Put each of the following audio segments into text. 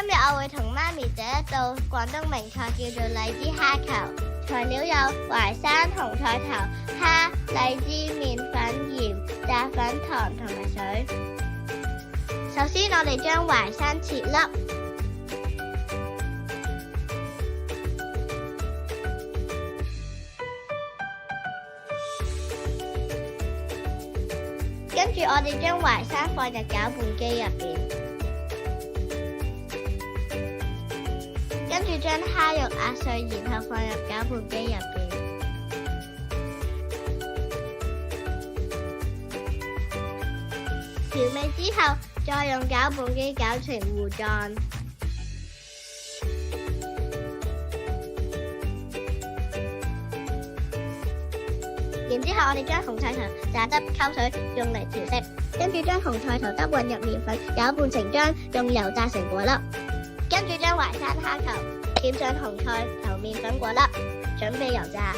今日我會同媽咪整一道廣東名菜，叫做荔枝蝦球。材料有淮山、紅菜頭、蝦、荔枝、麵粉、鹽、炸粉、糖同埋水。首先我哋將淮山切粒，跟住我哋將淮山放入攪拌機入邊，跟住將蝦肉壓碎，然後放入攪拌機入邊。調味之後，再用攪拌機攪成糊狀。然之後我哋將紅菜頭炸汁溝水用嚟調色，跟住將紅菜頭汁混入麵粉，攪拌成漿，用油炸成果粒。跟住將淮山蝦球點上紅菜頭麵粉果粒，準備油炸。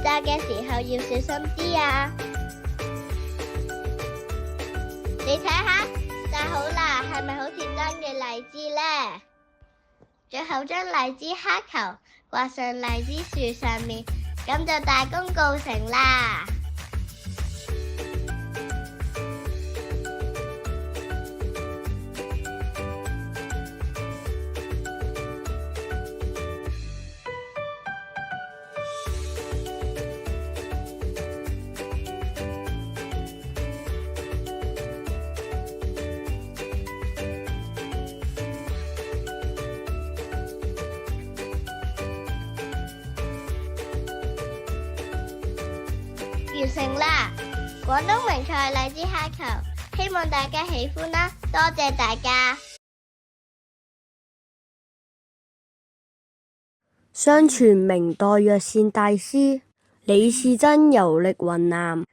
炸嘅時候要小心啲啊！你睇下，炸好啦，係咪好似真嘅荔枝呢？最後將荔枝蝦球掛上荔枝樹上面，咁就大功告成啦！完成啦！廣東名菜荔枝蝦球，希望大家喜歡啦，多謝大家。相傳明代藥膳大師李時珍遊歷雲南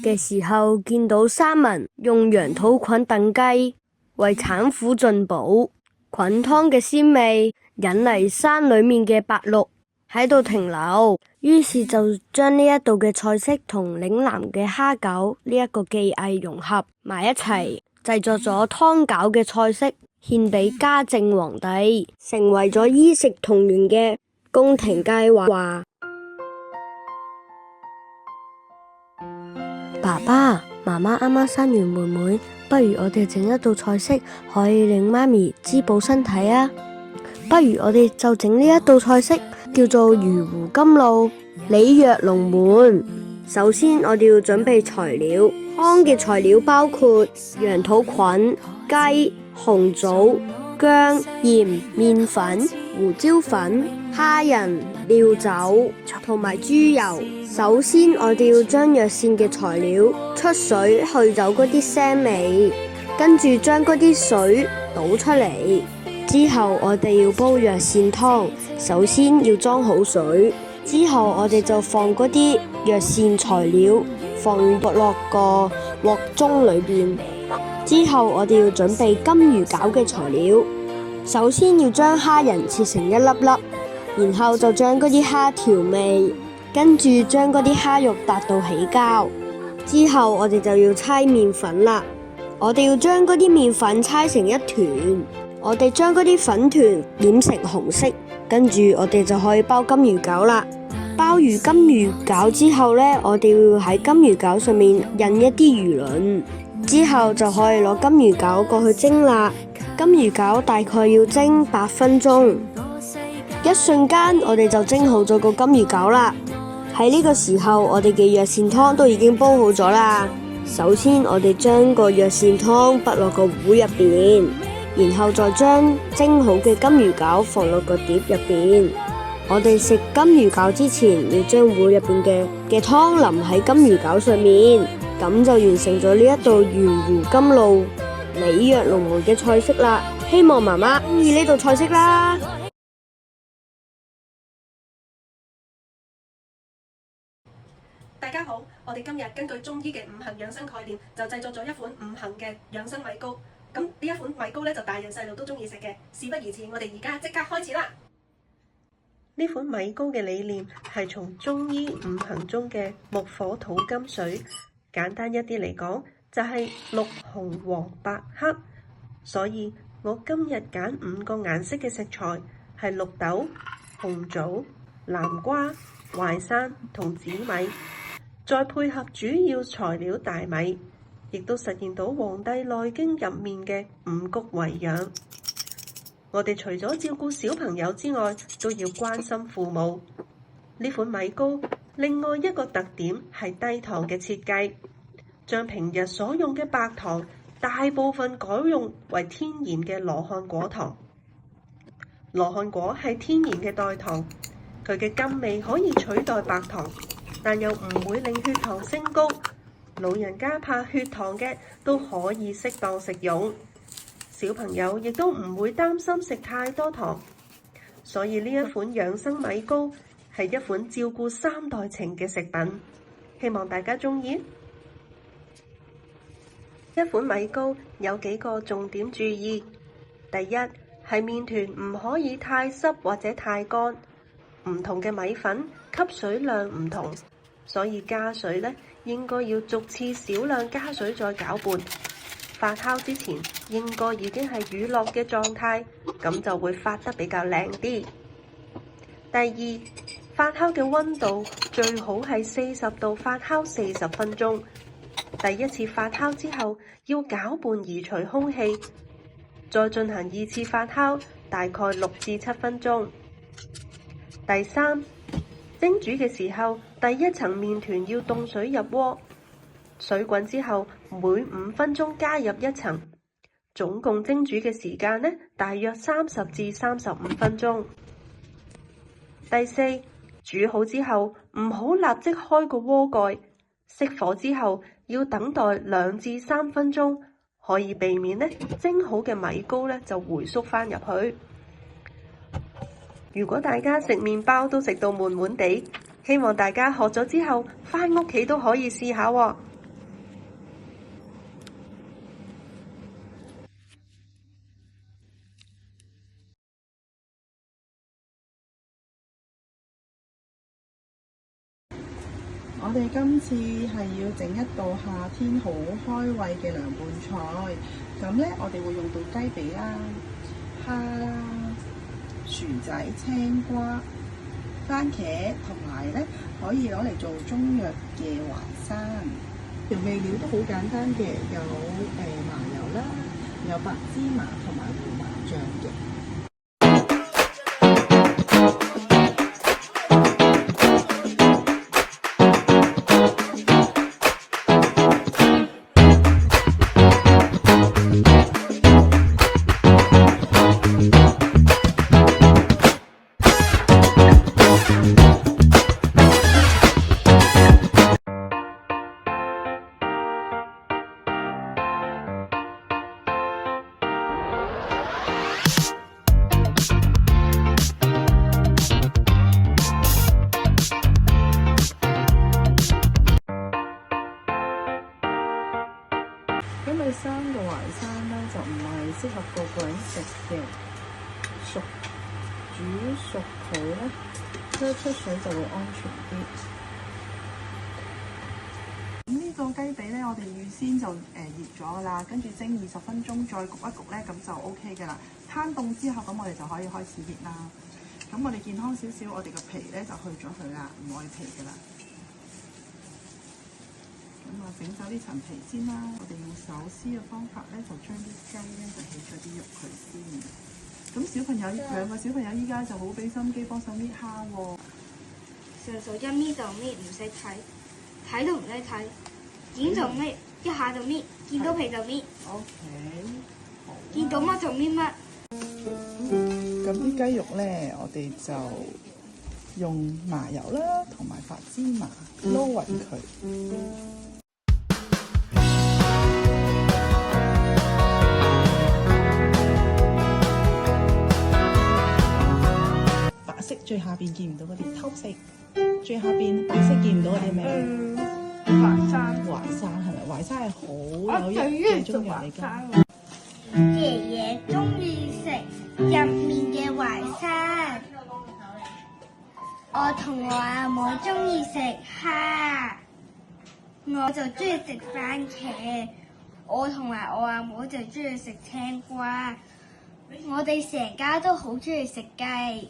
嘅時候，見到山民用羊肚菌燉雞為產婦進補，菌湯嘅鮮味引嚟山裏面嘅白鷺喺度停留，於是就將呢一道嘅菜式同嶺南嘅蝦餃呢一個技藝融合埋一齊，製作咗湯餃嘅菜式，獻俾嘉靖皇帝，成為咗衣食同源嘅宮廷佳話。爸爸媽媽啱啱生完妹妹，不如我哋整一道菜式可以令媽咪滋補身體啊！不如我哋就整呢一道菜式，叫做魚湖甘露里約龍門。首先我哋要準備材料，湯嘅材料包括羊肚菌、雞、紅棗、薑、鹽、麵粉、胡椒粉、蝦仁、料酒同埋豬油。首先我哋要將藥膳嘅材料出水去走嗰啲腥味，跟住將嗰啲水倒出嚟。之後我哋要煲藥膳湯，首先要裝好水，之後我哋就放嗰啲藥膳材料放落個鑊盅裏邊。之後我哋要準備金魚餃嘅材料，首先要將蝦仁切成一粒粒，然後就將嗰啲蝦調味，跟住將嗰啲蝦肉搭到起膠。之後我哋就要搓麵粉啦，我哋要將嗰啲麵粉搓成一團。我哋將嗰啲粉團染成紅色，跟住我哋就可以包金魚餃啦。包完金魚餃之後呢，我哋要喺金魚餃上面印一啲魚鱗，之後就可以攞金魚餃過去蒸啦。金魚餃大概要蒸8分鐘，一瞬間我哋就蒸好咗個金魚餃啦。喺呢個時候，我哋嘅藥膳湯都已經煲好咗啦。首先我哋將個藥膳湯撥落個壺入邊，然後再將蒸好嘅金魚餃放落個碟入邊。我哋食金魚餃之前，要將壺入邊嘅湯淋喺金魚餃上面，咁就完成咗呢一道魚湖甘露里約龍門嘅菜式啦。希望媽媽中意呢道菜式啦。大家好，我哋今日根據中醫嘅五行養生概念，就製作咗一款五行嘅養生米糕。咁呢一款米糕咧，就大人細路都中意食嘅。事不宜遲，我哋而家即刻開始啦！呢款米糕嘅理念係從中醫五行中嘅木火土金水，簡單一啲嚟講，就係綠紅黃白黑。所以我今日揀5個顏色嘅食材係綠豆、紅棗、南瓜、淮山同紫米，再配合主要材料大米，亦都實現到《黃帝內經》入面嘅五穀為養。我哋除咗照顧小朋友之外，都要關心父母。呢款米糕另外一個特點係低糖嘅設計，將平日所用嘅白糖大部分改用為天然嘅羅漢果糖。羅漢果係天然嘅代糖，佢嘅甘味可以取代白糖，但又唔會令血糖升高。老人家怕血糖嘅都可以適當食用，小朋友亦都唔會擔心食太多糖。所以呢一款養生米糕係一款照顧3代情嘅食品，希望大家鍾意。一款米糕有幾個重點注意。第一，係麵團唔可以太濕或者太乾。唔同嘅米粉吸水量唔同，所以加水呢應該要逐次少量加水再攪拌。發酵之前應該已經係乳酪嘅狀態，咁就會發得比較靚啲。第二，發酵嘅溫度最好係40度發酵40分鐘。第一次發酵之後，要攪拌移除空氣，再進行2次發酵，大概6至7分鐘。第三，蒸煮嘅時候，第一層麵團要凍水入鍋，水滾之後，每5分鐘加入1層，總共蒸煮嘅時間呢，大約30至35分鐘。第四，煮好之後，唔好立即開個鍋蓋，熄火之後要等待2至3分鐘，可以避免呢蒸好嘅米糕呢就回縮返入去。如果大家食麵包都食到悶悶地，希望大家學咗之後返屋企都可以試下喎。我哋今次係要整一道夏天好開胃嘅涼拌菜，咁咧我哋會用到雞髀啦、蝦啦、薯仔、青瓜、番茄，同埋咧可以攞嚟做中藥嘅淮山。調味料都好簡單嘅，有麻油啦，有白芝麻同埋胡麻醬嘅。因為生嘅淮山咧就唔係適合個個人食嘅，煮熟佢咧，推出水就會安全啲。咁呢個雞髀咧，我哋預先就熱咗噶啦，跟住蒸20分鐘，再焗一焗咧，咁就 OK 嘅啦。攤凍之後，咁我哋就可以開始熱啦。咁我哋健康少少，我哋個皮咧就去咗佢啦，唔愛皮噶啦。咁啊，整走呢層皮先啦。我哋用手撕嘅方法咧，就將啲雞咧就起咗啲肉佢先。咁小朋友2個小朋友依家就好俾心機幫手搣蝦喎。上手一搣就搣，唔使睇，睇都唔使睇，剪就搣，一下就搣，見到皮就搣。OK， 好。見到乜就搣乜。咁啲雞肉咧，我哋就用麻油啦，同埋白芝麻撈勻佢。最下邊見唔到嗰啲偷食，最下邊白色見唔到嗰啲咩？淮山係咪？淮山係好有益嘅中藥嚟㗎。爺爺中意食入面嘅淮山，我同我阿母中意食蝦，我就中意食番茄，我同埋我阿母就中意食青瓜。我哋成家都好中意食雞。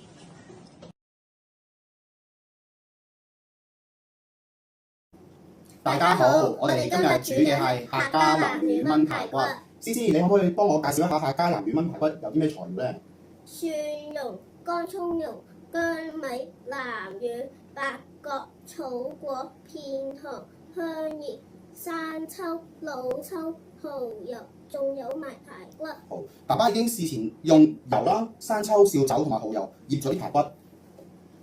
大家好，我哋今日煮嘅係客家南乳炆排骨。思思，你可唔可以幫我介紹一下客家南乳炆排骨有啲咩材料呢？蒜蓉、乾葱蓉、薑米、南乳、八角、草果、片糖、香葉、生抽、老抽、蠔油，仲有埋排骨。好，爸爸已經事前用油啦、生抽、紹酒同埋蠔油醃咗啲排骨。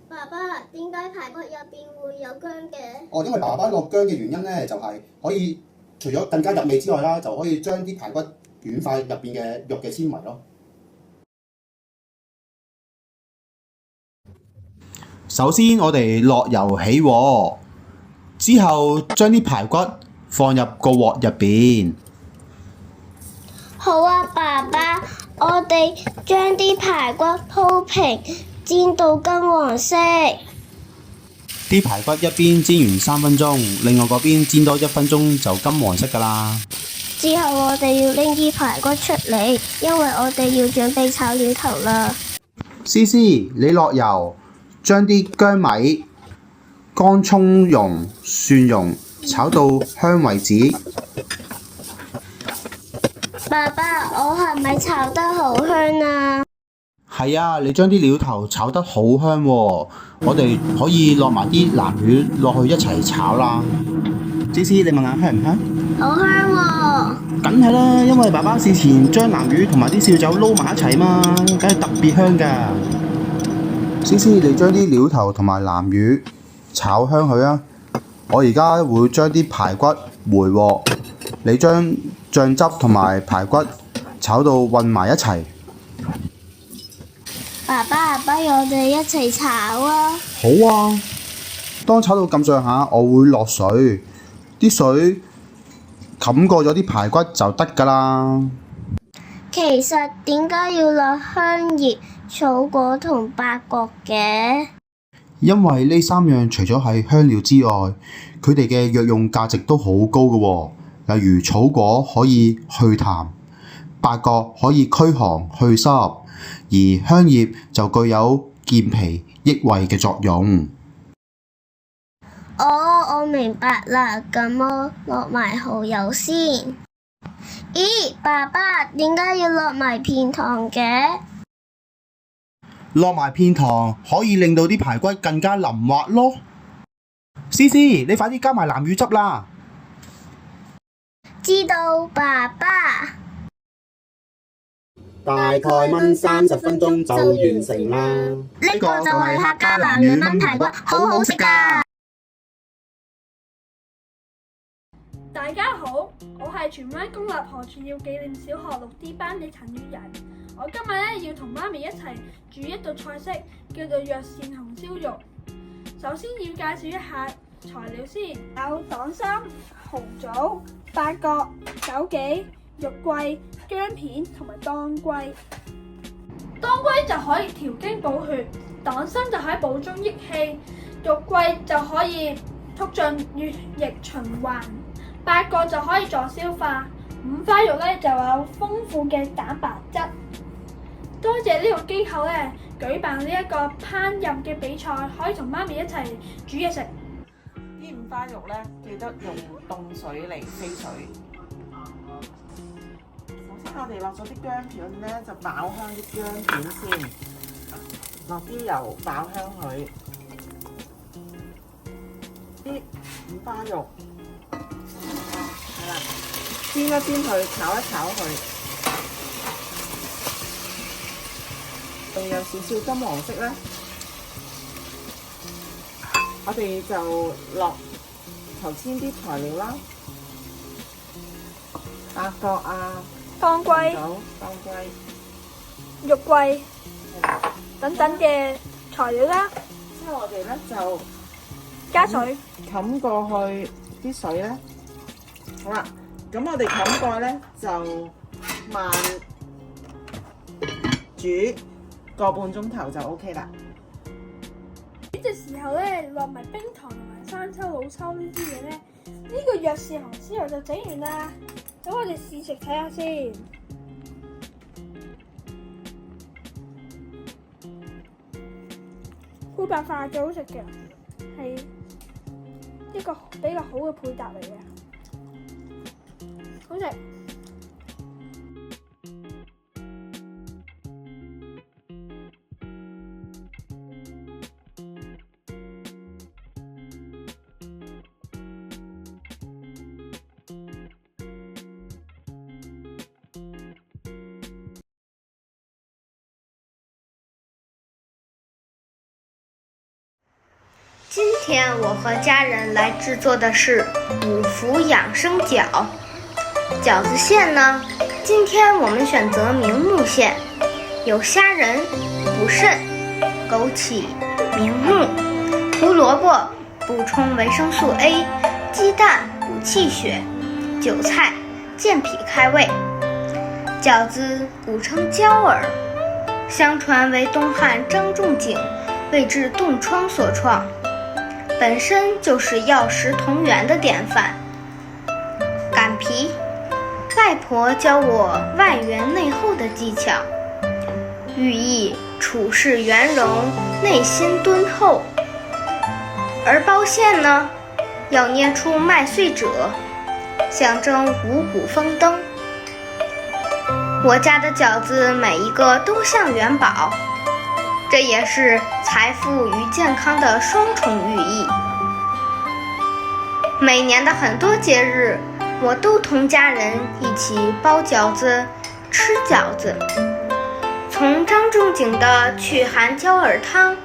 爸爸，點解排骨入邊會有薑嘅？哦，因為爸爸落薑嘅原因呢，就係可以除咗更加入味之外啦，就可以將啲排骨軟化入邊嘅肉嘅纖維咯。首先我哋落油起鑊，之後將啲排骨放入個鑊入邊。好啊，爸爸，我哋將啲排骨鋪平，煎到金黃色。啲排骨一邊煎完3分鐘，另外嗰邊煎多1分鐘就金黃色㗎啦。之後我哋要拎啲排骨出嚟，因為我哋要準備炒料頭啦。思思，你落油，將啲薑米、乾葱蓉、蒜蓉炒到香為止。爸爸，我係咪炒得好香啊？係啊，你將啲料頭炒得好香喎，我哋可以落埋啲南乳落去一齊炒啦。思思，你聞下香唔香？好香喎！梗係啦，因為爸爸事前將南乳同埋啲紹酒撈埋一齊嘛，梗係特別香㗎。思思，你將啲料頭同埋南乳炒香佢啊！我而家會將啲排骨回鑊，你將醬汁同埋排骨炒到混埋一齊。爸爸，不如我哋一齊炒啊！好啊！當炒到咁上下，我會落水，啲水冚過咗啲排骨就得㗎啦。其實點解要落香葉、草果同八角嘅？因為呢3樣除咗係香料之外，佢哋嘅藥用價值都好高嘅喎。例如草果可以去痰，八角可以驅寒去濕，而香葉就具有健脾益胃嘅作用。哦，我明白啦，咁我落埋蠔油先。咦，爸爸，點解要落埋片糖嘅？落埋片糖可以令到啲排骨更加腍滑咯。思思，你快啲加埋南乳汁啦！知道，爸爸。大概燜30分鐘就完成啦。呢個就係客家南乳炆排骨，好好食㗎！大家好，我係荃灣公立何傳耀紀念小學6D 班嘅陳月仁。我今日要同媽咪一齊煮一道菜式，叫做藥膳紅燒肉。首先要介紹一下材料先，有黨參、紅棗、八角、枸杞、肉桂、薑片同埋當歸。當歸就可以調經補血，黨參就可以補中益氣，肉桂就可以促進血液循環，八角就可以助消化，五花肉咧就有豐富嘅蛋白質。多謝呢個機構咧舉辦呢一個烹飪嘅比賽，可以同媽咪一齊煮嘢食。啲五花肉咧，記得用凍水嚟飛水。首先我哋落咗啲薑片咧，就爆香啲薑片先，落啲油爆香佢。啲五花肉係啦，煎一煎佢，炒一炒佢。仲有少少金黃色咧，我哋就落頭先啲材料啦，八角啊、當歸、當歸、肉桂等等嘅材料啦，之後我哋咧就加水，冚過去啲水咧。好啦，咁我哋冚蓋咧就慢煮個半鐘頭就 OK 啦。呢隻時候咧落埋冰糖同埋生抽、老抽呢啲嘢咧，呢個藥膳紅燒肉就整完啦。咁我哋試食睇下先。灰白飯係最好食嘅，係一個比較好嘅配搭嚟嘅，好食。今天我和家人来制作的是五福养生饺。饺子馅呢，今天我们选择明目馅，有虾仁、补肾、枸杞、明目、胡萝卜补充维生素 A， 鸡蛋补气血，韭菜健脾开胃。饺子古称焦耳，相传为东汉张仲景为治冻疮所创，本身就是药食同源的典范。擀皮，外婆教我外圆内厚的技巧，寓意处事圆融，内心敦厚。而包馅呢，要捏出麦穗褶，象征五谷丰登。我家的饺子每一个都像元宝，这也是财富与健康的双重寓意。每年的很多节日，我都同家人一起包饺子、吃饺子。从张仲景的祛寒焦耳汤，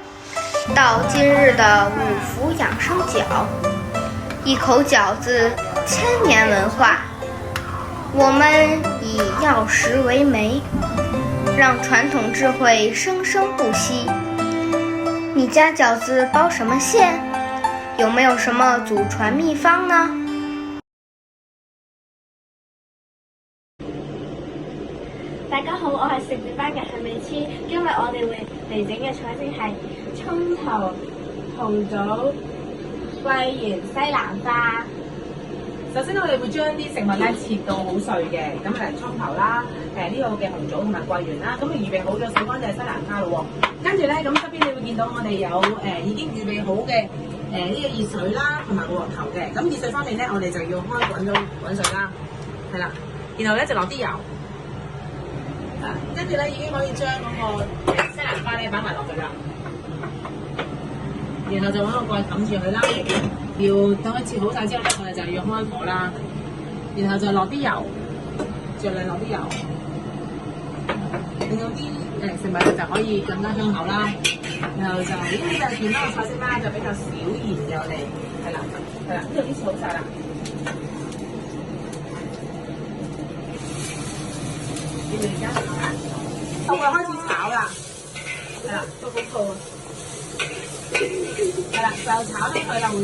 到今日的五福养生饺，一口饺子1000年文化。我们以药食为媒，让传统智慧生生不息。你家饺子包什么馅？有没有什麼祖傳秘方呢？大家好，我係食住班嘅陳美黐，今日我哋會嚟整嘅菜式係葱頭、紅棗、桂圓、西蘭花。首先我哋會將啲食物咧切到好碎嘅，咁嚟葱頭啦，呢個嘅紅棗同埋桂圓啦，咁就預備好咗洗乾淨西蘭花咯喎。跟住咧，咁側邊你會見到我哋有已經預備好嘅呢個熱水啦，同埋個鑊頭嘅。咁熱水方面咧，我哋就要開滾水啦，係啦，然後咧就落啲油，跟住咧已經可以將嗰個西蘭花咧擺埋落去啦，然後就揾個蓋冚住佢啦。要等佢切好晒之後咧，我哋就要開火啦，然後就落啲油，盡量落啲油，令到啲食物就可以更加香口啦。然後就呢啲就係健康嘅菜式啦，就比較少鹽嘅我哋，係啦，呢度啲切好晒啦。你哋而家炒啦，我會開始炒啦，係啦，做廣告啊，係啦，就炒咗佢啦會。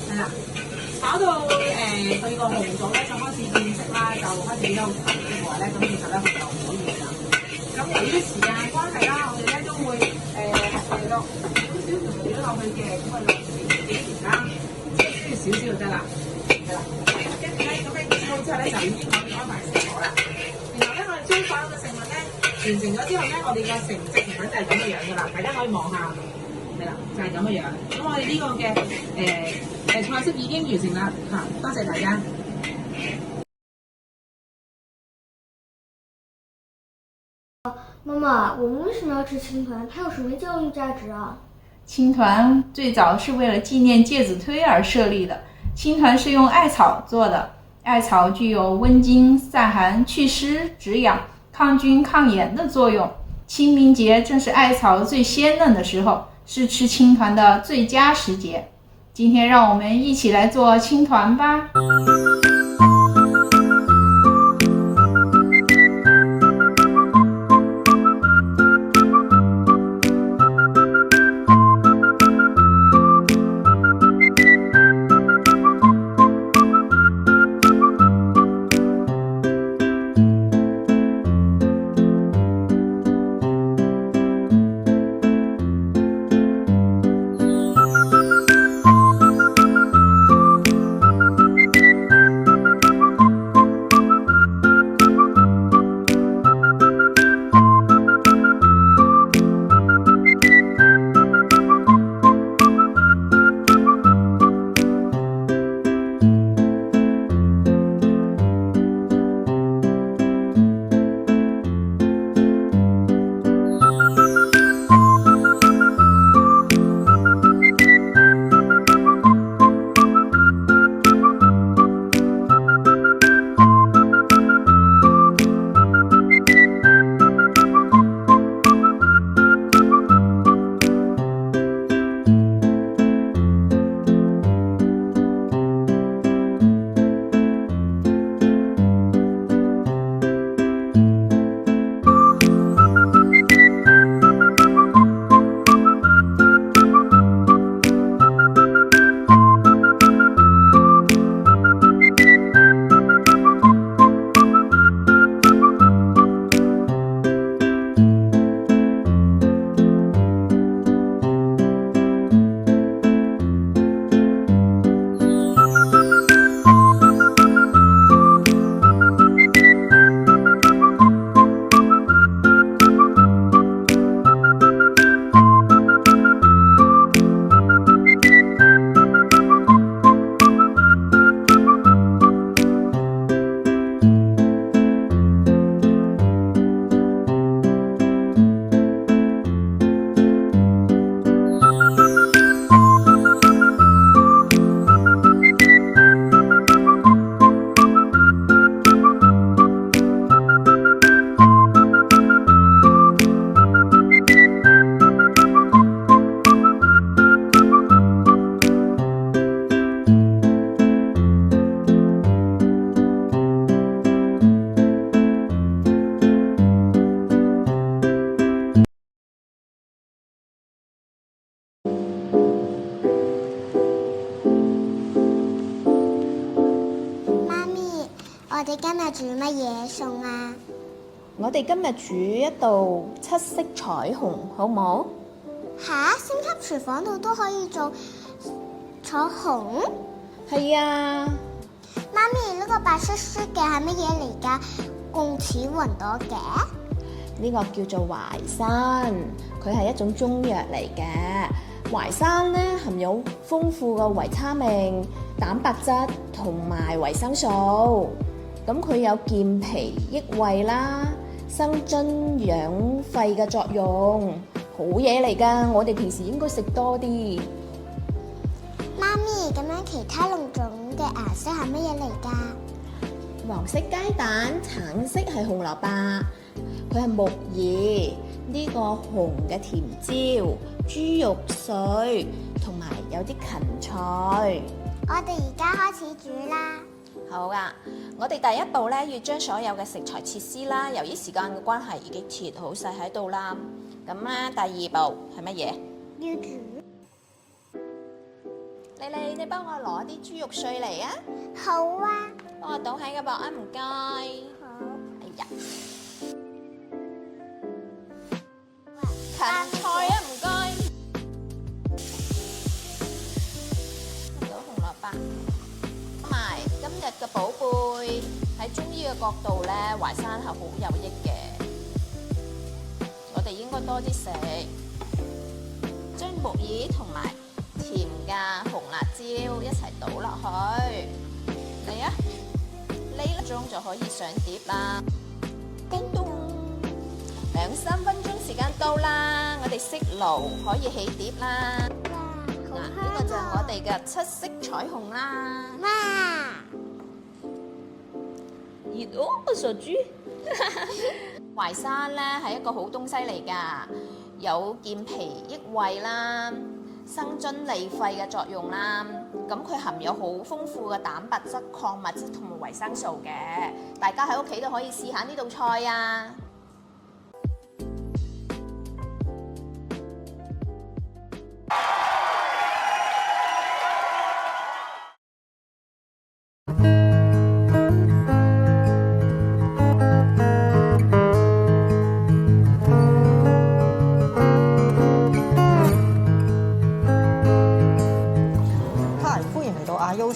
係啦，炒到佢個紅棗咧就開始變色啦，就開始變得好稠嘅話咧，咁其實咧佢就可以啦。咁由於時間關係啦，我哋咧都會落少少調味料落去嘅，咁啊落幾條啦，即係需要少少就得啦，係啦。跟住咧咁你切好之後咧就已經可以開埋成火啦。然後咧我哋將所有嘅食物咧完成咗之後咧，我哋嘅成隻成品就係咁嘅樣㗎啦，大家可以望下。係啦，就係咁嘅樣。咁我哋呢個嘅菜式已經完成啦，多謝大家。媽媽，我們為什麼要吃青團？它有什麼教育價值啊？青團最早是為了紀念介子推而設立的。青團是用艾草做的，艾草具有溫經、散寒、祛濕、止癢、抗菌、抗炎的作用。清明節正是艾草最鮮嫩的時候，是吃青團的最佳時節。今天讓我們一起來做青團吧。哋今日煮乜嘢餸啊？我哋今日煮一道七色彩虹，好唔好？吓，星級廚房度都可以做彩虹？係啊。媽咪，呢個白色色嘅係乜嘢嚟㗎？咁似雲朵嘅？呢個叫做淮山，佢係一種中藥嚟嘅。淮山咧含有豐富嘅維他命、蛋白質同埋維生素，咁佢有健脾益胃啦、生津養肺嘅作用，好嘢嚟㗎。我哋平時應該食多啲。媽咪，咁樣其他6種嘅顏色係乜嘢嚟㗎？黃色雞蛋、橙色係紅蘿蔔，佢係木耳。呢個紅嘅甜椒、豬肉碎同埋有啲芹菜。我哋而家開始煮啦。好啊，我哋第一步咧要將所有嘅食材切絲啦。由於時間嘅關係，已經切好晒喺度啦。咁咧，第二步係乜嘢？要煮。莉莉，你幫我攞啲豬肉碎嚟啊！好啊。幫我倒喺個薄啊，唔該。好。哎呀，芹菜啊，唔該。倒紅蘿蔔。同埋今日嘅寶貝喺中醫嘅角度咧，淮山係好有益嘅，我哋應該多啲食。將木耳同埋甜嘅紅辣椒一齊倒落去，嚟啊！呢粒鐘就可以上碟啦。叮咚，2-3分鐘時間到啦，我哋熄爐可以起碟啦。嗱，呢個就係我哋嘅七色彩虹啦。哇！熱哦，傻豬！淮山咧係一個好東西嚟㗎，有健脾益胃啦、生津利肺嘅作用啦。咁佢含有好豐富嘅蛋白質、礦物質同埋維生素嘅。大家喺屋企都可以試下呢道菜啊！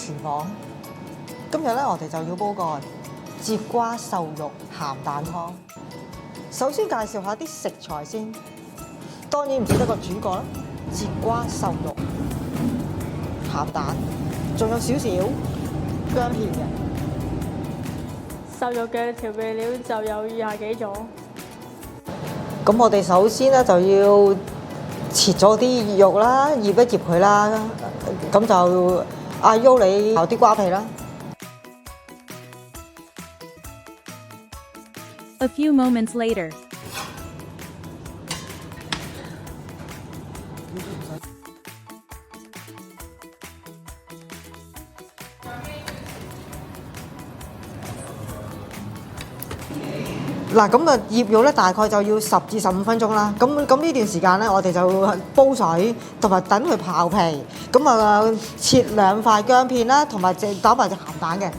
廚房，今日咧我哋就要煲個節瓜瘦肉鹹蛋湯。首先介紹下啲食材先，當然唔少得個主角啦，節瓜瘦肉鹹蛋，仲有少少薑片嘅。瘦肉嘅調味料就有以下幾種。咁我哋首先咧就要切咗啲肉啦，醃一醃佢啦，咁就阿優你刨啲瓜皮啦。A few moments later. 嗱，咁啊醃肉咧大概就要10至15分鐘啦。咁呢段時間咧，我哋就煲水同埋等佢刨皮。咁啊切2塊薑片啦，同埋打埋隻鹹蛋嘅。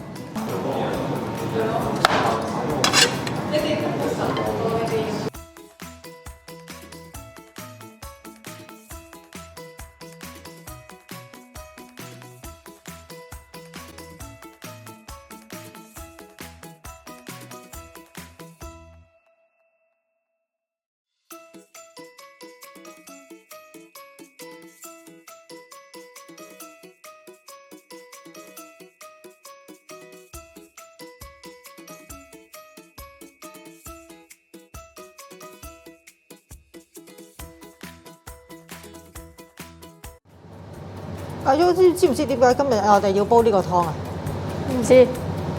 阿 U 知唔知點解今日我哋要煲呢個湯啊？唔知。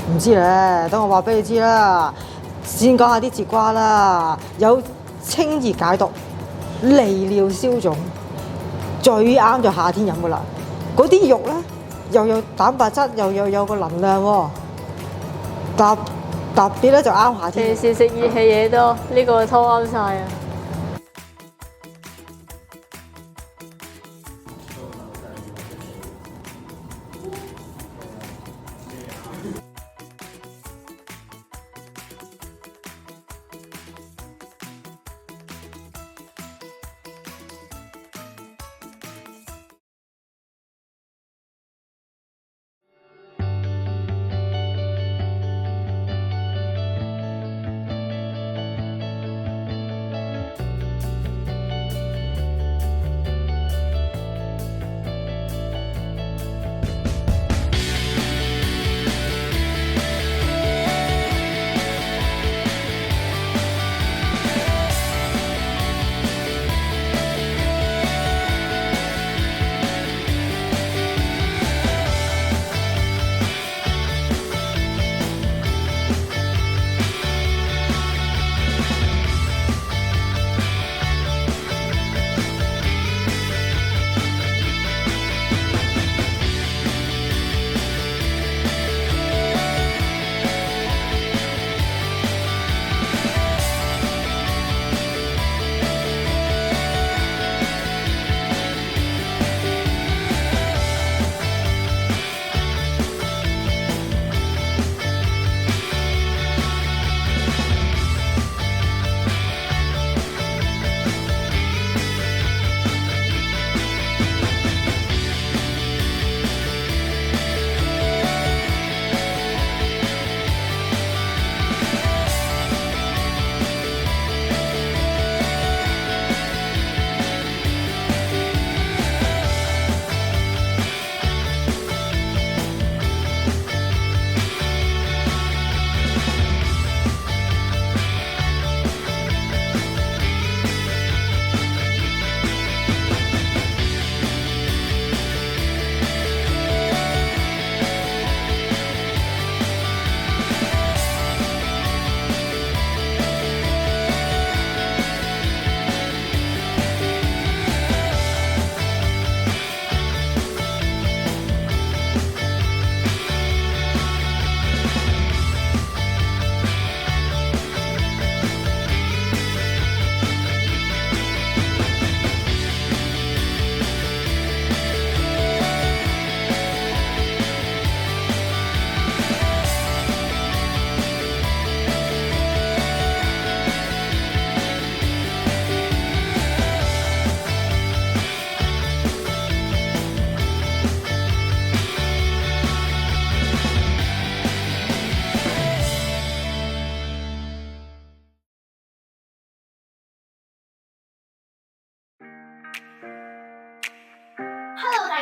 唔知咧，等我話俾你知啦。先講下啲節瓜啦，有清熱解毒、利尿消腫，最啱就夏天飲噶啦。嗰啲肉咧又有蛋白質，又有個能量喎。特別咧就啱夏天。平時食熱氣嘢多，呢個湯啱晒啊！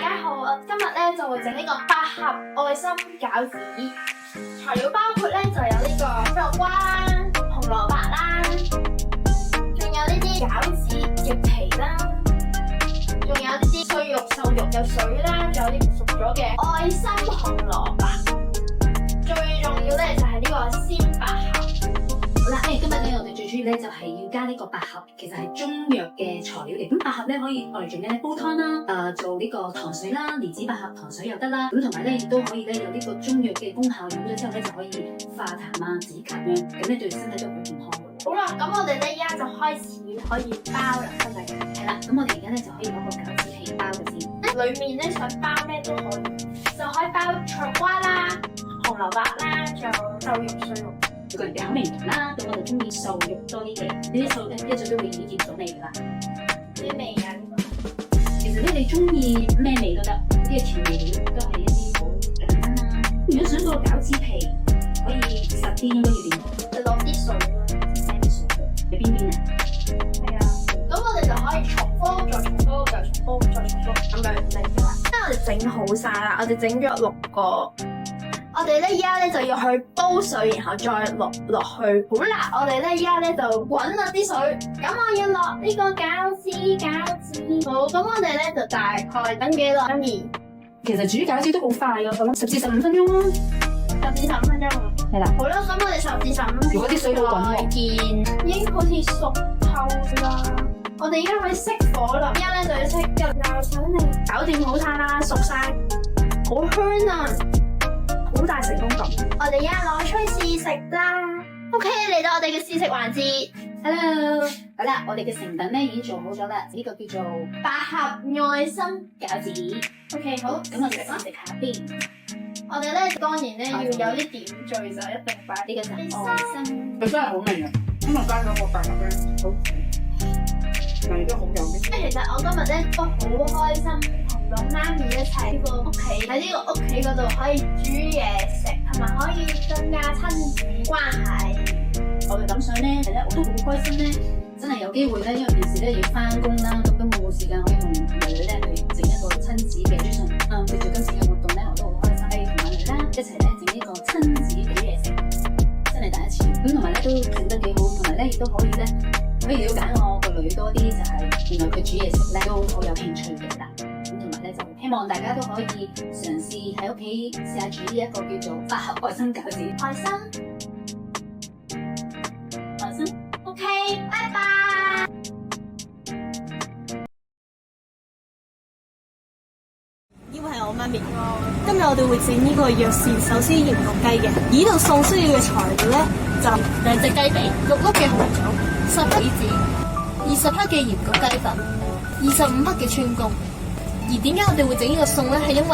家好，我今日咧就會整呢個8盒愛心餃子，材料包括咧就有呢個肉瓜啦、紅蘿蔔啦，仲有呢啲餃子嘅皮啦，仲有呢啲碎肉、瘦肉有水啦，仲有啲熟咗嘅愛心紅蘿蔔，最重要咧就係呢個鮮8盒。好啦，今日咧我哋最主要咧就係要加呢個8盒，其實係中藥嘅材料嚟。咁8盒咧可以我哋做咩咧？煲湯啦，做呢個糖水啦，蓮子百合糖水又得啦。咁同埋咧亦都可以咧有呢個中藥嘅功效，飲咗之後咧就可以化痰啊、止咳咁樣，咁咧對身體都好健康嘅。好啦，咁我哋咧依家就開始可以包啦，真係。係啦，咁我哋而家咧就可以攞個餃子皮包咗先。裏面咧想包咩都可以，就可以包菜瓜啦、紅蘿蔔啦，仲有瘦肉、碎肉。每個人嘅口味唔同啦，咁我就中意瘦肉多啲嘅，呢啲瘦肉咧一早都會已經見到味噶啦。咩味啊？其實咧你中意咩味都得，呢個調味料都係一啲好簡單啦。如果想個餃子皮可以實啲，應該要點？就落啲水啦，咩水？喺邊邊啊？係啊，咁我哋就可以重複，再重複，再重複，再重複咁樣嚟噶啦。因為我哋整好晒啦，我哋整咗6個。我哋咧依家咧就要去煲水，然後再落去。好啦，我哋咧依家咧就滾落啲水。咁我要落呢個餃子。好，咁我哋咧就大概等幾耐？媽咪，其實煮餃子都好快噶，我諗10至15分鐘咯。10至15分鐘。係啦。好啦，咁我哋10至15分鐘。如果啲水好滾喎，已經好似熟透啦。我哋依家可以熄火啦，依家咧就要熄油上嚟，搞掂好晒啦，熟晒，好香啊！好大成功感，我哋而家攞出去試食啦。OK， 嚟到我哋嘅試食環節。Hello， 好啦，我哋嘅成品咧已經做好咗啦，呢個叫做8盒愛心餃子。OK， 好，咁我哋試食下邊。我哋咧當然咧要有啲點綴，就一定擺呢個就愛心。佢真係好味啊！因為加咗個8盒咧，好味都好有味。其實我今日咧都好開心，同到媽咪一齊呢個屋企喺呢個屋企嗰度可以煮嘢食，同埋可以增加親子關係。我嘅感想咧係咧，我都好開心咧，真係有機會咧，因為平時咧要翻工啦，咁根本冇時間可以同女咧去整一個親子嘅煮餸。對住今次嘅活動咧，我都好開心，可以同阿女啦一齊咧整呢個親子嘅嘢食，真係第一次。咁同埋咧都整得幾好，同埋咧亦都可以咧。可以了解我個女多啲，就係原來佢煮嘢食咧都好有興趣嘅啦。咁同埋咧就希望大家都可以嘗試喺屋企試下煮呢一個叫做8盒愛心餃子。愛心，OK， 拜拜。呢位係我媽咪。今日我哋會整呢個藥膳手撕鹽焗雞嘅。呢度餸需要嘅材料咧就2隻雞髀、6粒嘅紅棗、10粒子、20克嘅鹽焗雞粉、25克嘅川芎。而點解我哋會整呢個餸咧？係因為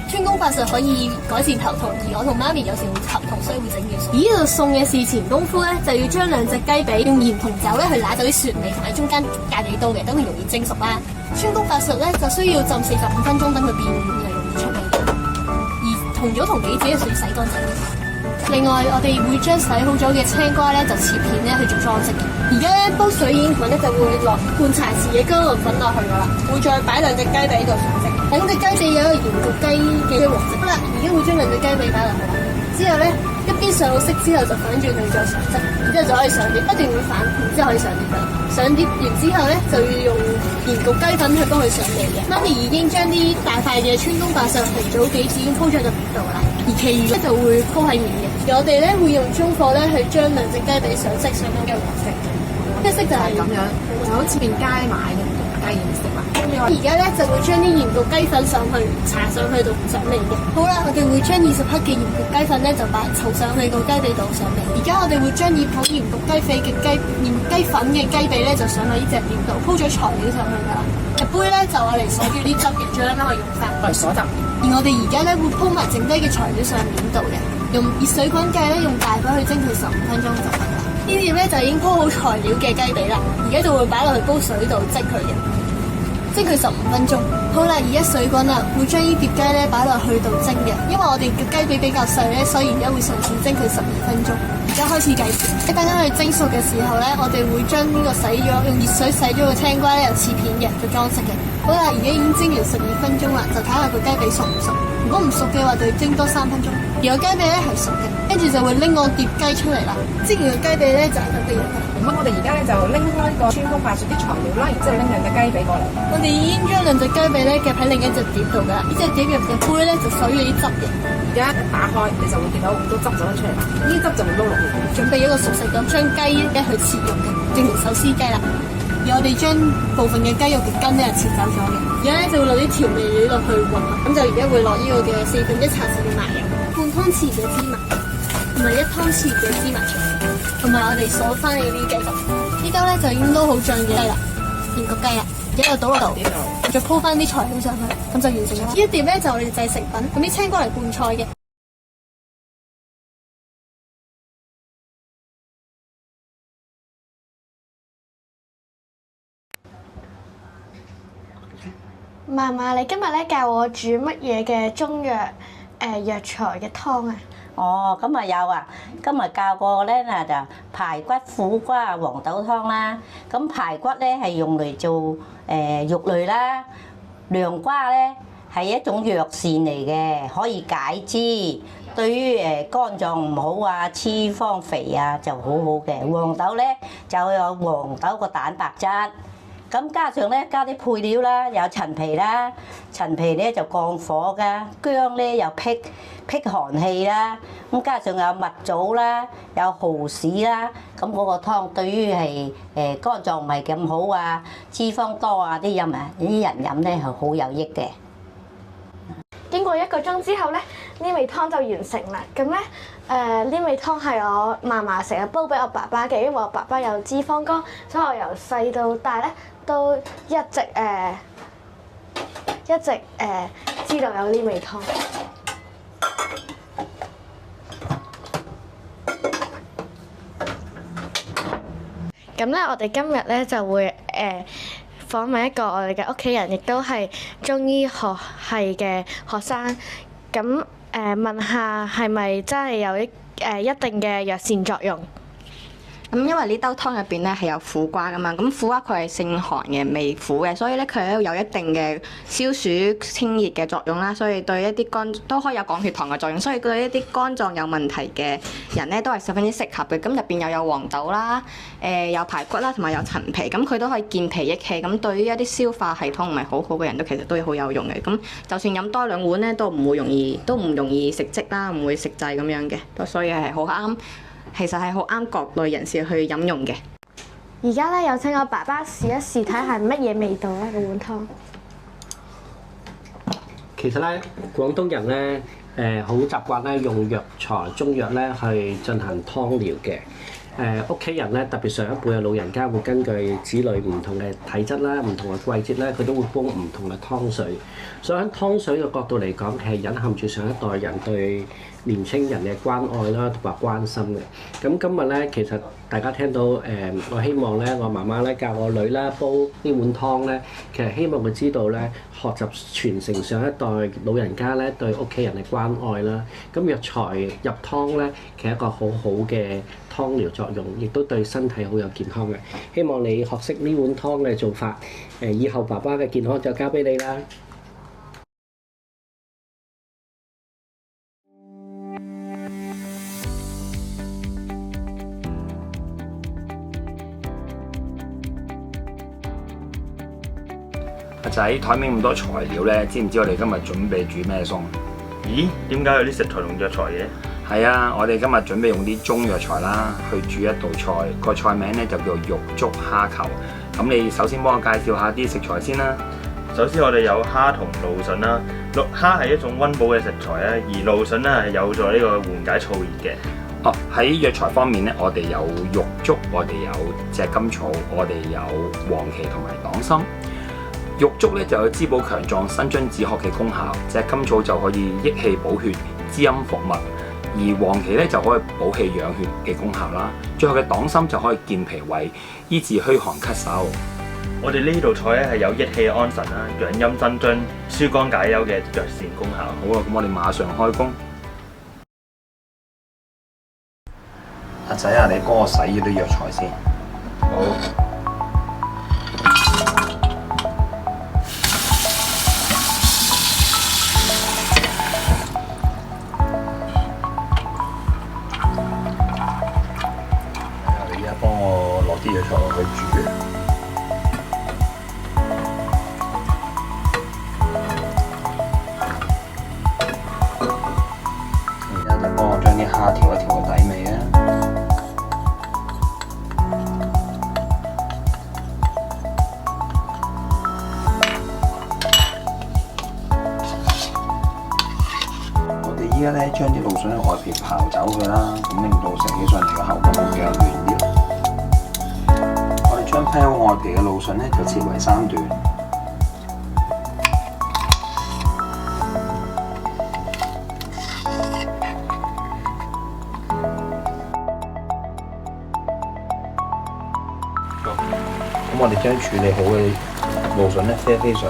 川芎法術可以改善頭痛，而我同媽咪有時會頭痛，所以會整呢個餸。而呢度餸嘅事前功夫咧，就要將2隻雞髀用鹽同酒咧去揦走啲雪味，同埋中間隔幾刀嘅，等佢容易蒸熟啦。川芎法術咧就需要浸45分鐘，等佢變軟嘅，容易出味。而紅棗同杞子咧需要洗乾淨。另外，我哋會將洗好咗嘅青瓜咧就切片咧去做裝飾。而家咧煲水已經滾咧，就會落半茶匙嘅薑黃粉落去噶啦，會再擺2隻雞髀喺度上色，等隻雞髀有一個鹽焗雞嘅黃色。好啦，而家會將2隻雞髀擺落去啦，之後咧一邊上好色之後就反轉佢再上色，然之後就可以上碟，不斷會反，然之後可以上碟噶啦。上碟完之後咧就要用鹽焗雞粉去幫佢上味嘅。媽咪已經將啲大塊嘅川芎法術紅棗杞子已經鋪咗喺個碟度啦，而其餘咧就會鋪喺面嘅。而我哋咧會用中火咧去將2隻雞髀上色，上到嘅黃色。一色就係咁樣，就好似邊街買嘅雞翼色啦。而家咧就會將啲鹽焗雞粉上去搽上去度上味嘅。好啦，我哋會將20克嘅鹽焗雞粉咧就擺塗上去個雞髀度上味。而家我哋會將醃好鹽焗雞肺嘅雞粉嘅雞髀咧就上去呢隻料度，鋪咗材料上去噶啦。隻杯咧就我嚟鎖住啲汁嘅醬啦，可以用翻。係鎖汁。而我哋而家咧會鋪埋剩低嘅材料上面度嘅，用熱水滾計咧用大火去蒸佢15分鐘就得啦。呢碟咧就已經鋪好材料嘅雞髀啦，而家就會擺落去煲水度蒸佢嘅，蒸佢15分鐘。好啦，而家水滾啦，會將呢碟雞咧擺落去度蒸嘅，因為我哋嘅雞髀比較細咧，所以而家會嘗試蒸佢12分鐘。家開始計時。等緊佢蒸熟嘅時候咧，我哋會將呢個用熱水洗咗個青瓜咧，有切片嘅，做裝飾嘅。好啦，而家已經蒸完12分鐘啦，就睇下個雞髀熟唔熟。如果唔熟嘅話，就要蒸多3分鐘。而個雞髀咧係熟嘅，跟住就會拎個碟雞出嚟啦。蒸完個雞髀咧就係咁嘅樣。咁我哋而家咧就拎開個川風快熟啲材料啦，然之後拎2隻雞髀過嚟。我哋已經將2隻雞髀咧夾喺另一隻碟度㗎啦。呢隻碟入嘅杯咧就屬於啲汁嘅。而家打開你就會見到好多汁走咗出嚟啦，呢啲汁就會撈落去。準備一個熟食咁，將雞咧去切肉嘅，正如手撕雞啦。而我哋將部分嘅雞肉嘅筋咧切走咗嘅。而家咧就會落啲調味料落去混合，咁就而家會落呢個嘅1/4茶匙嘅麻油，半湯匙嘅芝麻，同埋1湯匙嘅芝麻醬，同埋我哋鎖翻嘅啲雞汁。呢兜咧就已經撈好醬嘅雞啦，連個雞啦，而家就倒落度，再鋪翻啲材料上去，咁就完成啦。呢一碟咧就我哋製成品，咁啲青瓜嚟拌菜嘅。嫲嫲，你今日咧教我煮乜嘢嘅中藥藥材嘅湯啊？哦，咁啊有啊，今日教過咧就排骨苦瓜黃豆湯啦。咁排骨咧係用嚟做肉類啦，涼瓜咧係一種藥膳嚟嘅，可以解脂。對於肝臟唔好啊、脂肪肥啊就好好嘅。黃豆咧就有黃豆個蛋白質。咁加上咧加啲配料啦，有陳皮啦，陳皮咧就降火噶，薑咧又辟寒氣啦，咁加上有蜜棗啦，有蠔豉啦，咁嗰個湯對於係肝臟唔係咁好啊、脂肪多啊啲人飲咧係好有益嘅。經過1個鐘之後咧，呢味湯就完成啦。咁咧呢味湯係我嫲嫲成日煲俾我爸爸嘅，因為我爸爸有脂肪肝，所以我由細到大咧都一直知道有呢味湯。咁咧，我哋今日咧就會訪問一個我哋嘅屋企人，亦都係中醫學系嘅學生。咁問下係咪真係有一定嘅藥膳作用？咁因為呢兜湯入邊咧係有苦瓜噶嘛，咁苦瓜佢係性寒嘅，微苦嘅，所以咧佢係有一定嘅消暑清熱嘅作用啦，所以對一啲肝都可以有降血糖嘅作用，所以對一啲肝臟有問題嘅人咧都係十分之適合嘅。咁入邊又有黃豆啦，有排骨啦，同埋有陳皮，咁佢都可以健脾益氣，咁對於一啲消化系統唔係好好嘅人都其實都好有用嘅。咁就算飲多2碗咧都唔容易食積啦，唔會食滯咁樣嘅，所以係好啱。其實係好啱各類人士去飲用嘅。而家咧有請我爸爸試一試睇下係乜嘢味道咧，個碗湯。其實咧，廣東人咧好習慣咧用藥材中藥咧去進行湯療嘅。屋企人咧，特別上一輩嘅老人家會根據子女唔同嘅體質啦、唔同嘅季節咧，佢都會煲唔同嘅湯水。所以喺湯水嘅角度嚟講，係隱含住上一代人對年青人嘅關愛啦同埋關心嘅。咁今日咧，其實大家聽到我希望咧，我媽媽咧教我女啦煲呢碗湯咧，其實希望佢知道咧，學習傳承上一代老人家咧對屋企人嘅關愛啦。咁藥材入湯咧，其實一個好好嘅湯療作用，亦都對身體好有健康嘅。希望你學識呢碗湯嘅做法，以後爸爸嘅健康就交俾你啦。阿仔，台面咁多材料咧，知唔知我哋今日準備煮咩餸？咦？點解有啲食材同藥材嘅？係啊，我哋今日準備用啲中藥材啦，去煮一道菜。個菜名咧就叫肉粥蝦球。咁你首先幫我介紹下啲食材先啦。首先我哋有蝦同蘆筍啦。蝦係一種溫補嘅食材咧，而蘆筍咧係有助呢個緩解燥熱嘅。哦，喺藥材方面咧，我哋有肉粥，我哋有隻甘草，我哋有黃芪同埋黨參。肉粥咧就有滋補強壯、生津止渴嘅功效，隻甘草就可以益氣補血、滋陰服脈，而黃芪咧就可以補氣養血嘅功效啦。最後嘅黨參就可以健脾胃、醫治虛寒咳嗽。我哋呢道菜咧係有益氣安神啦、養陰增津、舒肝解憂嘅藥膳功效。好啊，咁我哋馬上開工。阿洗下你幫我洗咗啲藥材先。好。你而家幫我落啲藥材落去煮。將啲蝦調一調個底味啊！我哋依家咧將啲蘆筍嘅外皮刨走佢啦，咁令到食起上嚟嘅口感會比較嫩啲。我哋將批好外皮嘅蘆筍咧就切為3段。咁我哋將處理好嘅蘆筍咧飛水。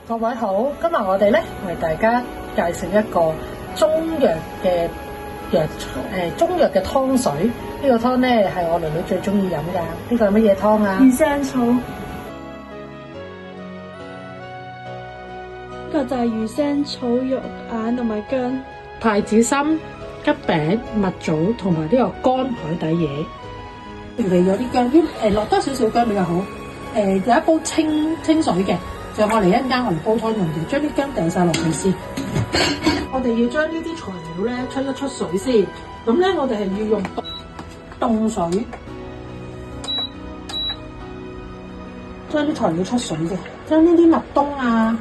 各位好，今日我哋咧為大家介紹一個中藥嘅中藥嘅湯水。呢個湯咧係我囡囡最中意飲噶。呢個係乜嘢湯啊？魚腥草。呢個就係魚腥草、肉眼同埋薑。太子參、桔餅、蜜棗同埋呢個乾海底椰。調嚟咗啲薑，落多少少薑比較好。有一煲清水嘅。就我哋一陣間我哋煲湯用嘅，將啲薑掉晒落去先。我哋要將呢啲材料咧出一出水先。咁咧我哋係要用凍水，將啲材料出水嘅，將呢啲蜜冬啊、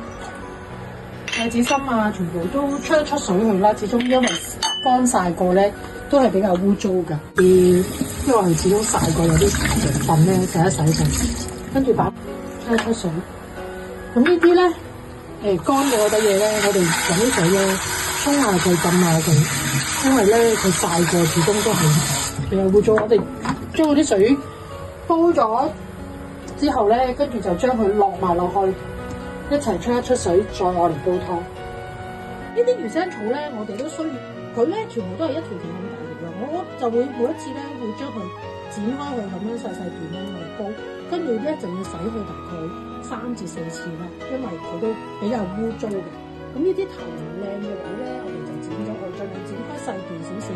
太子參啊，全部都出一出水去啦。始終因為乾晒過咧，都係比較污糟㗎。因為我哋始終曬過有啲成分咧，洗一洗佢，跟住把出一出水。咁呢啲咧，乾嘅嗰啲嘢咧，我哋飲啲水咧，沖下佢、浸下佢，因為咧佢曬過始終都係比較污糟。我哋將嗰啲水煲咗之後咧，跟住就將佢落埋落去，一齊出一出水，再我嚟煲湯。呢啲魚腥草咧，我哋都需要，佢咧全部都係一條條咁大條嘅，我就會每一次咧會將佢剪開佢咁樣細細段咧嚟煲，跟住咧就要洗佢大概3至4次啦，因為佢都比較污糟嘅。咁呢啲頭靚嘅位咧，我哋就剪咗佢，盡量剪開細段少少，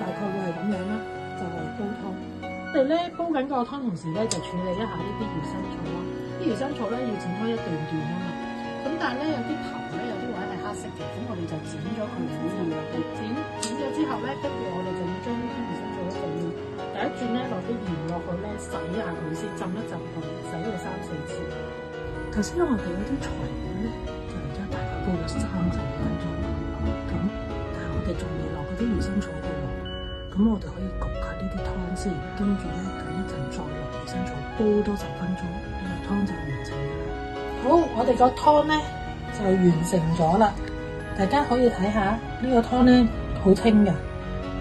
大概會係咁樣啦，就嚟煲湯。我哋咧煲緊個湯同時咧，就處理一下呢啲魚腥草啦。啲魚腥草咧要剪開一段段啊嘛，咁但係咧有啲頭咧有啲位係黑色嘅，咁我哋就剪咗佢好要啦。剪咗之後咧，跟住我哋就要將呢啲魚腥草咧就要第一轉咧落啲鹽落去咧洗下佢先，浸一浸佢，洗佢3-4次。頭先我哋嗰啲材料咧就而家大概煲咗35分鐘，咁但係我哋仲未落嗰啲魚腥草嘅喎，咁我哋可以焗下呢啲湯先，跟住咧等一陣再落魚腥草，煲多10分鐘，呢個湯就完成啦。好，我哋個湯咧就完成咗啦，大家可以睇下呢個湯咧好清㗎。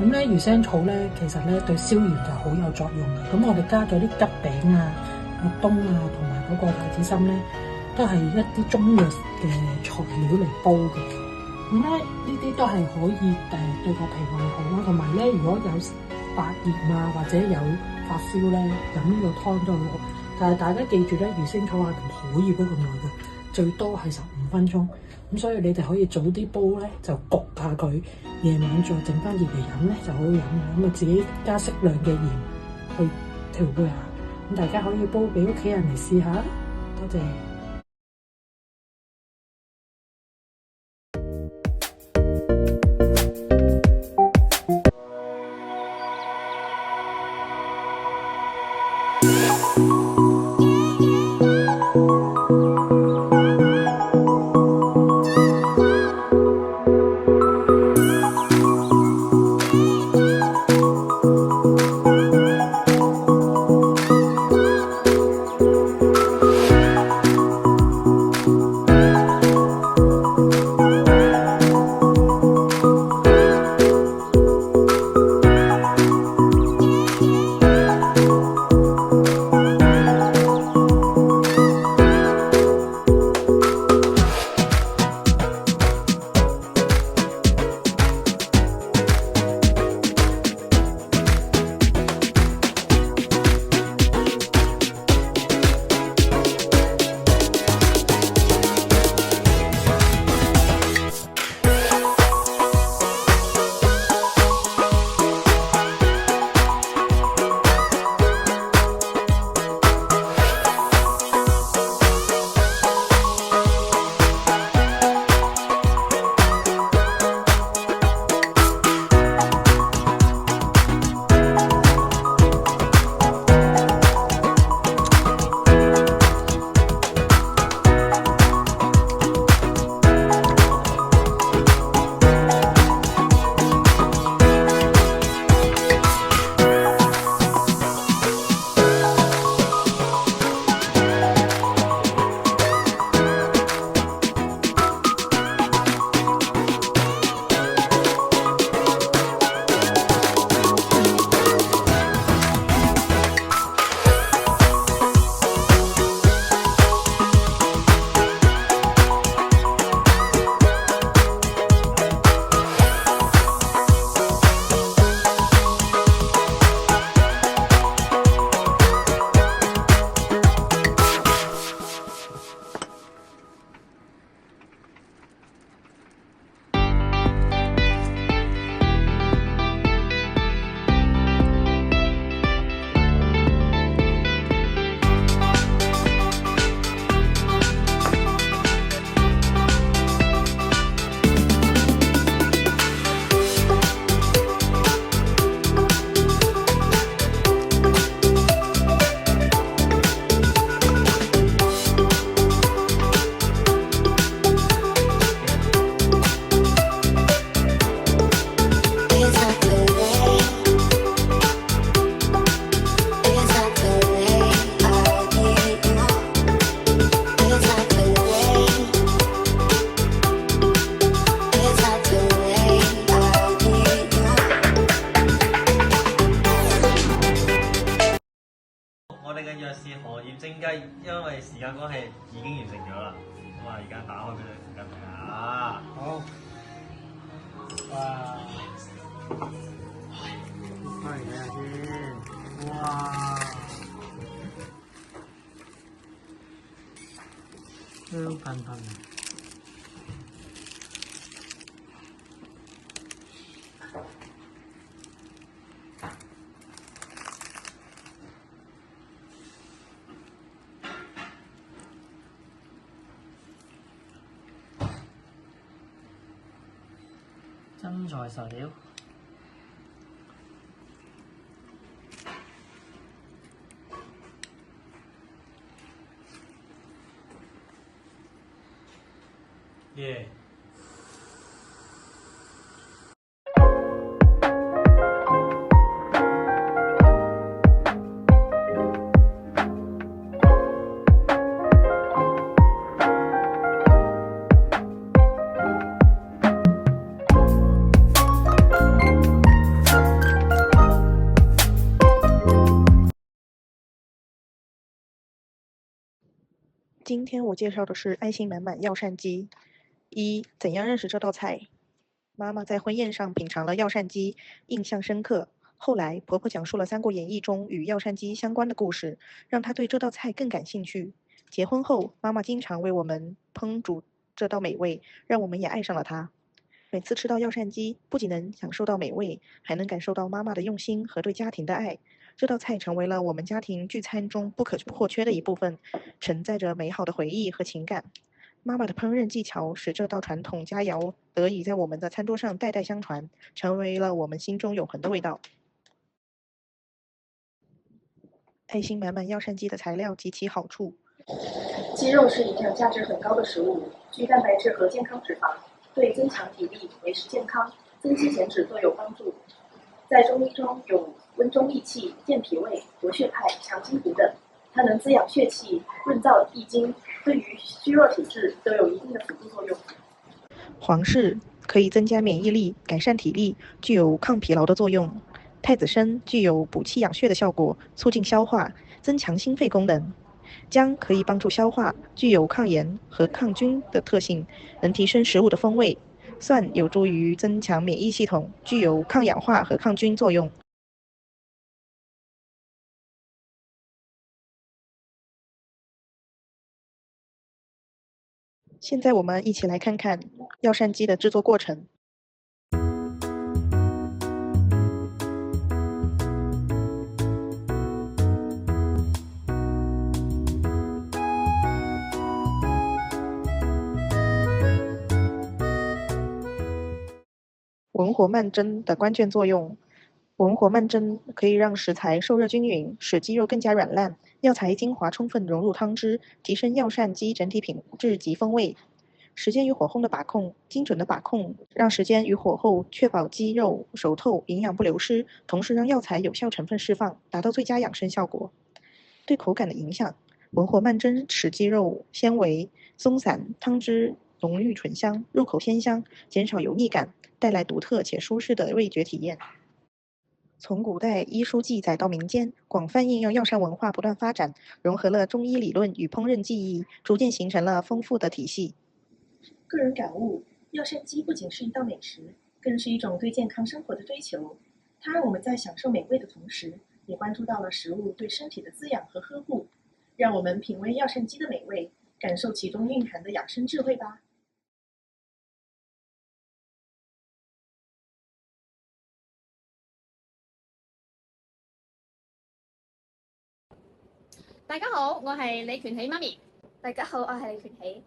咁咧魚腥草咧其實咧對消炎就好有作用嘅。咁我哋加咗啲桔餅啊、蜜冬啊同埋嗰個太子參咧，都係一啲中藥嘅材料嚟煲嘅。咁咧呢啲都係可以對個脾胃好啦。同埋咧，如果有發熱啊或者有發燒咧，飲呢個湯都好。但係大家記住咧，魚腥草係唔可以煲咁耐嘅，最多係15分鐘。咁所以你哋可以早啲煲咧，就焗下佢，夜晚再整翻熱嚟飲咧就好飲嘅。咁啊自己加適量嘅鹽去調配下。咁大家可以煲俾屋企人嚟試下，多謝。蒸雞，因為時間關係已經完成咗啦。咁啊，而家打開俾你大家睇下。好。哇！翻嚟睇下先。哇！香噴噴。真材實料。耶！今天我介绍的是爱心满满药膳鸡。一、怎样认识这道菜？妈妈在婚宴上品尝了药膳鸡，印象深刻。后来婆婆讲述了《三国演义》中与药膳鸡相关的故事，让她对这道菜更感兴趣。结婚后，妈妈经常为我们烹煮这道美味，让我们也爱上了它。每次吃到药膳鸡，不仅能享受到美味，还能感受到妈妈的用心和对家庭的爱。这道菜成为了我们家庭聚餐中不可或缺的一部分，承载着美好的回忆和情感。妈妈的烹饪技巧使这道传统佳肴得以在我们的餐桌上代代相传，成为了我们心中永恒的味道。爱心满满药膳鸡的材料及其好处。鸡肉是营养价值很高的食物，具蛋白质和健康脂肪，对增强体力、维持健康、增肌减脂都有帮助。在中医中有温中益气、健脾胃、活血派、强筋骨等，它能滋养血气、润燥益精，对于虚弱体质都有一定的辅助作用。黄氏可以增加免疫力、改善体力，具有抗疲劳的作用。太子参具有补气养血的效果，促进消化，增强心肺功能。姜可以帮助消化，具有抗炎和抗菌的特性，能提升食物的风味。蒜有助于增强免疫系统，具有抗氧化和抗菌作用。现在我们一起来看看药膳鸡的制作过程。文火慢蒸的关键作用。文火慢蒸可以让食材受热均匀，使鸡肉更加软烂，药材精华充分融入汤汁，提升药膳鸡整体品质及风味。时间与火候的把控，精准的把控，让时间与火候确保鸡肉熟透，营养不流失，同时让药材有效成分释放，达到最佳养生效果。对口感的影响，文火慢蒸使鸡肉纤维松散，汤汁浓郁醇香，入口鲜香，减少油腻感，带来独特且舒适的味觉体验。从古代医书记载到民间，广泛应用药膳文化不断发展，融合了中医理论与烹饪技艺，逐渐形成了丰富的体系。个人感悟：药膳鸡不仅是一道美食，更是一种对健康生活的追求。它让我们在享受美味的同时，也关注到了食物对身体的滋养和呵护。让我们品味药膳鸡的美味，感受其中蕴含的养生智慧吧。大家好，我係李權喜媽咪。大家好，我係李權喜。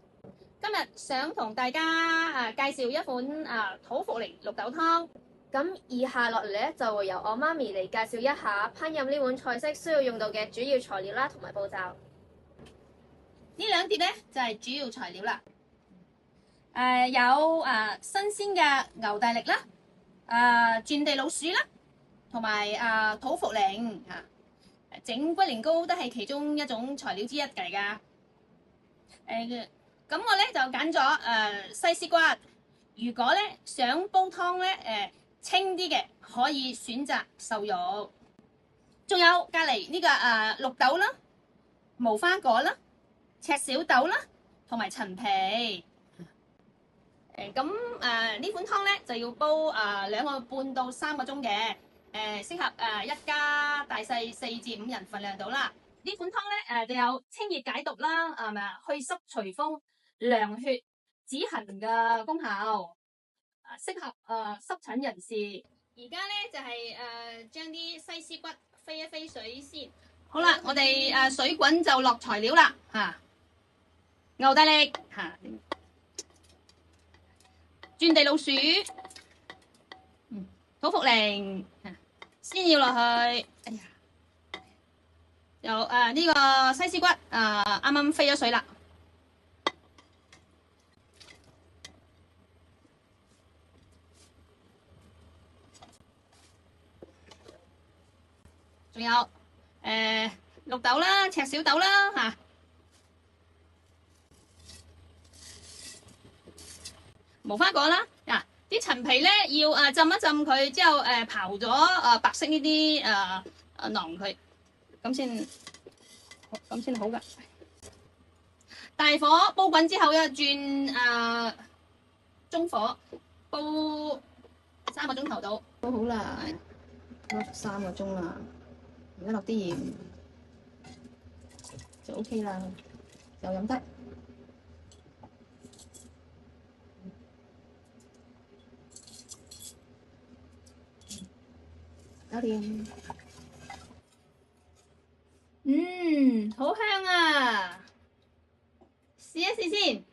今日想同大家介紹一款土茯苓綠豆湯。咁以下落嚟咧，就會由我媽咪嚟介紹一下烹飪呢碗菜式需要用到嘅主要材料啦，同埋步驟。呢兩碟咧就係主要材料啦。有新鮮嘅牛大力啦，轉地老鼠啦，同埋土茯苓整龜苓膏都係其中一種材料之一嚟㗎。咁我咧就揀咗西施骨。如果咧想煲湯咧清啲嘅，可以選擇瘦肉。仲有隔離呢個綠豆啦，無花果啦、赤小豆啦，同埋陳皮。呢款湯咧就要煲2個半到3個鐘嘅，適合一家大細4至5人份量到啦。呢款湯咧就有清熱解毒啦，去濕除風、涼血止痕嘅功效，適合濕疹人士。而家咧就係將啲西施骨飛一飛水先。好啦，我哋水滾就落材料啦嚇，牛大力嚇。轉地老鼠，土茯苓，先要落去。哎呀，有呢個西施骨，啱啱飛咗水啦。仲有綠豆啦、赤小豆啦嚇。無花果啦，啲陳皮咧要浸一浸佢，之後刨咗白色呢啲囊佢，咁先好噶。大火煲滾之後咧，轉中火煲3個鐘頭到，煲好啦，煲3個鐘啦，而家落啲鹽就 OK 啦，就飲得。搞掂。好香啊！試一試先。